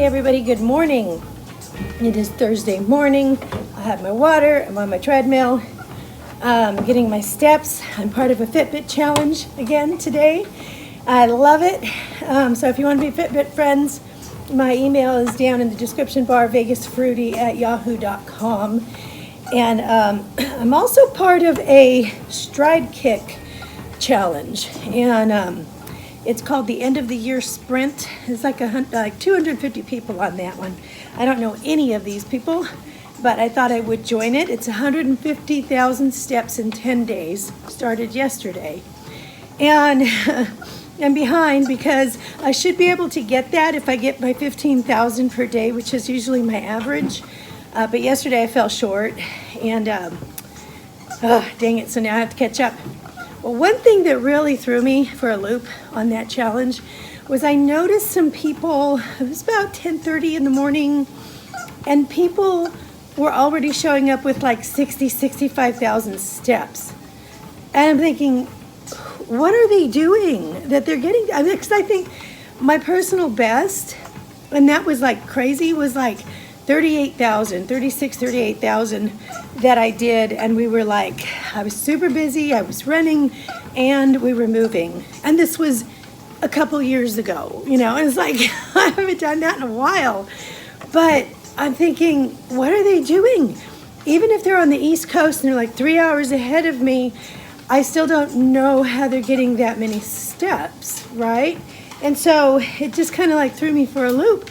everybody, good morning. It is Thursday morning. I have my water, I'm on my treadmill, getting my steps. I'm part of a Fitbit challenge again today. I love it. So if you want to be Fitbit friends, my email is down in the description bar, vegasfruity@yahoo.com. And I'm also part of a stride kick challenge. And it's called the End of the Year Sprint. It's like 250 people on that one. I don't know any of these people, but I thought I would join it. It's 150,000 steps in 10 days. Started yesterday. And I'm behind because I should be able to get that if I get my 15,000 per day, which is usually my average. But yesterday I fell short, and dang it, so now I have to catch up. Well, one thing that really threw me for a loop on that challenge was I noticed some people, it was about 10:30 in the morning, and people were already showing up with like 65,000 steps. And I'm thinking, what are they doing that they're getting? Because I think my personal best, and that was like crazy, was like 38,000 that I did, and we were like, I was super busy, I was running, and we were moving. And this was a couple years ago, and it's like, I haven't done that in a while. But I'm thinking, what are they doing? Even if they're on the East Coast and they're like 3 hours ahead of me, I still don't know how they're getting that many steps, right? And so it just kind of like threw me for a loop.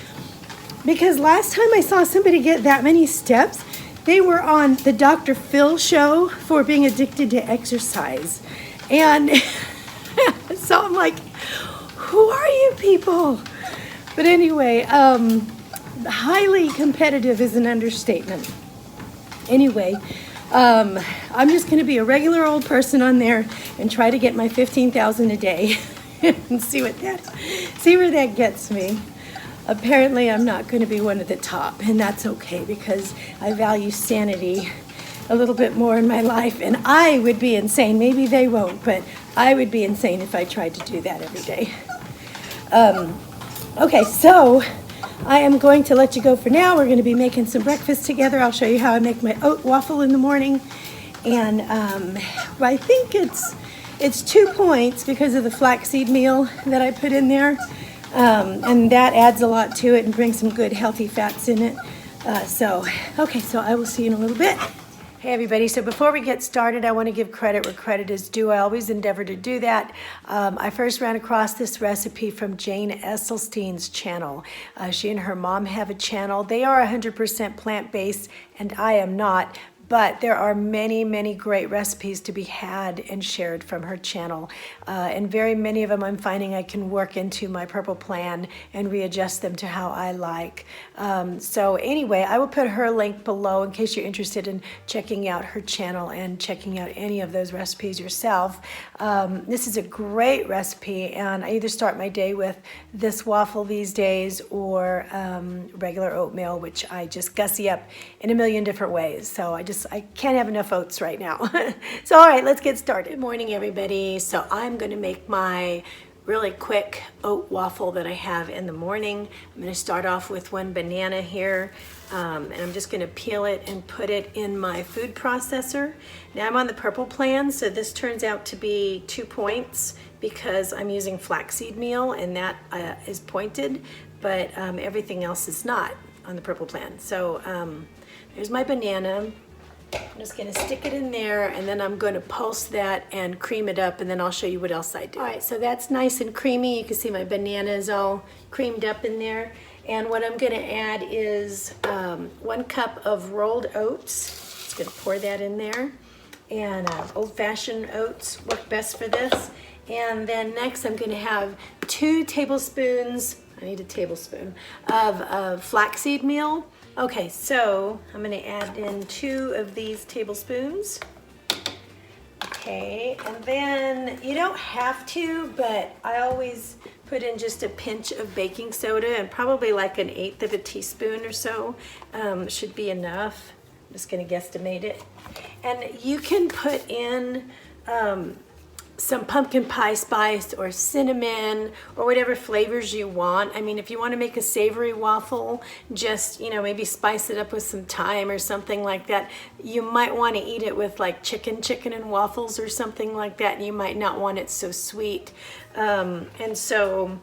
Because last time I saw somebody get that many steps, they were on the Dr. Phil show for being addicted to exercise. And so I'm like, who are you people? But anyway, highly competitive is an understatement. Anyway, I'm just going to be a regular old person on there and try to get my 15,000 a day and see where that gets me. Apparently, I'm not going to be one of the top, and that's okay because I value sanity a little bit more in my life, and I would be insane. Maybe they won't, but I would be insane if I tried to do that every day. Okay, so I am going to let you go for now. We're going to be making some breakfast together. I'll show you how I make my oat waffle in the morning, and I think it's 2 points because of the flaxseed meal that I put in there. And that adds a lot to it and brings some good healthy fats in it. So I will see you in a little bit. Hey everybody, so before we get started, I want to give credit where credit is due. I always endeavor to do that. I first ran across this recipe from Jane Esslestyn's channel. She and her mom have a channel. They are 100% plant-based, and I am not. But there are many, many great recipes to be had and shared from her channel. And very many of them I'm finding I can work into my purple plan and readjust them to how I like. So anyway, I will put her link below in case you're interested in checking out her channel and checking out any of those recipes yourself. This is a great recipe, and I either start my day with this waffle these days or regular oatmeal, which I just gussy up in a million different ways. So I can't have enough oats right now. So all right, let's get started. Good morning, everybody. So I'm going to make my really quick oat waffle that I have in the morning. I'm going to start off with one banana here, and I'm just going to peel it and put it in my food processor. Now I'm on the purple plan, so this turns out to be 2 points because I'm using flaxseed meal, and that is pointed, but everything else is not on the purple plan. So there's my banana. I'm just going to stick it in there, and then I'm going to pulse that and cream it up, and then I'll show you what else I do. All right, so that's nice and creamy. You can see my banana is all creamed up in there. And what I'm going to add is 1 cup of rolled oats. Just going to pour that in there. And old-fashioned oats work best for this. And then next I'm going to have 2 tablespoons, I need a tablespoon, of flaxseed meal. Okay, so I'm going to add in 2 of these tablespoons. Okay, and then you don't have to, but I always put in just a pinch of baking soda, and probably like 1/8 of a teaspoon or so should be enough. I'm just going to guesstimate it. And you can put in some pumpkin pie spice or cinnamon or whatever flavors you want. I mean, if you want to make a savory waffle, just, you know, maybe spice it up with some thyme or something like that. You might want to eat it with like chicken and waffles or something like that, and you might not want it so sweet. And so,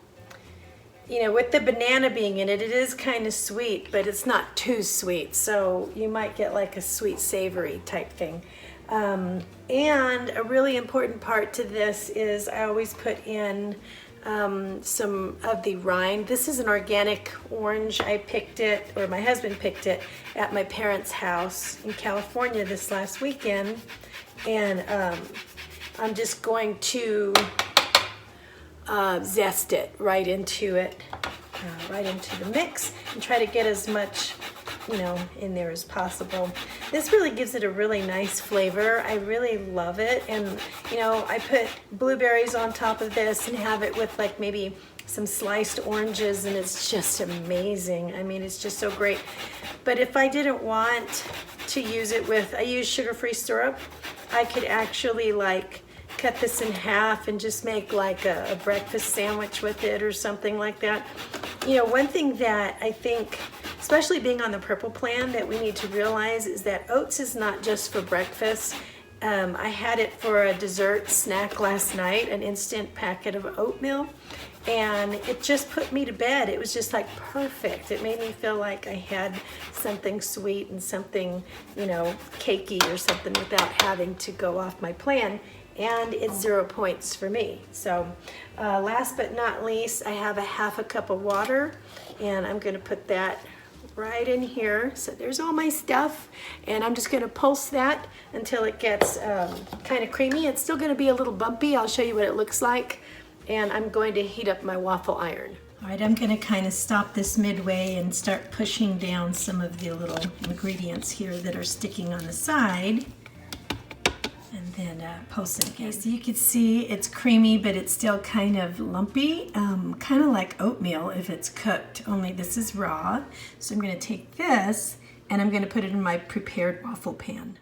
you know, with the banana being in it, it is kind of sweet, but it's not too sweet. So you might get like a sweet savory type thing. And a really important part to this is I always put in some of the rind. This is an organic orange. I picked it, or my husband picked it, at my parents' house in California this last weekend. And I'm just going to zest it right into the mix and try to get as much, you know, in there as possible. This really gives it a really nice flavor. I really love it. And, you know, I put blueberries on top of this and have it with like maybe some sliced oranges, and it's just amazing. I mean, it's just so great. But if I didn't want to use it with, I use sugar-free syrup, I could actually like cut this in half and just make like a breakfast sandwich with it or something like that. You know, one thing that I think, especially being on the purple plan, that we need to realize is that oats is not just for breakfast. I had it for a dessert snack last night, an instant packet of oatmeal, and it just put me to bed. It was just like perfect. It made me feel like I had something sweet and something, you know, cakey or something without having to go off my plan. And it's 0 points for me. So last but not least, I have a half a cup of water, and I'm gonna put that right in here. So there's all my stuff, and I'm just gonna pulse that until it gets kind of creamy. It's still gonna be a little bumpy. I'll show you what it looks like. And I'm going to heat up my waffle iron. All right, I'm gonna kind of stop this midway and start pushing down some of the little ingredients here that are sticking on the side. And then pulse it again. So you can see it's creamy, but it's still kind of lumpy, kind of like oatmeal if it's cooked, only this is raw. So I'm going to take this and I'm going to put it in my prepared waffle pan.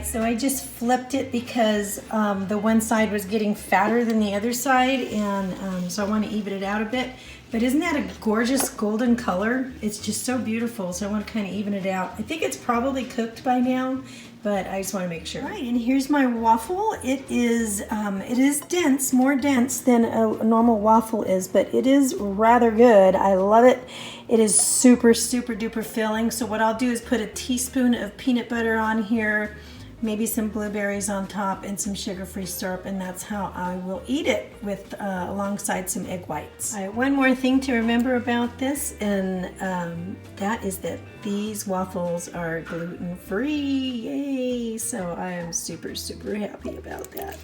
So I just flipped it because the one side was getting fatter than the other side, and so I want to even it out a bit. But isn't that a gorgeous golden color? It's just so beautiful, so I want to kind of even it out. I think it's probably cooked by now, but I just want to make sure. All right, and here's my waffle. It is dense, more dense than a normal waffle is, but it is rather good. I love it. It is super, super duper filling. So what I'll do is put a teaspoon of peanut butter on here, maybe some blueberries on top, and some sugar-free syrup, and that's how I will eat it with alongside some egg whites. All right, one more thing to remember about this, and that is that these waffles are gluten-free. Yay! So I am super, super happy about that.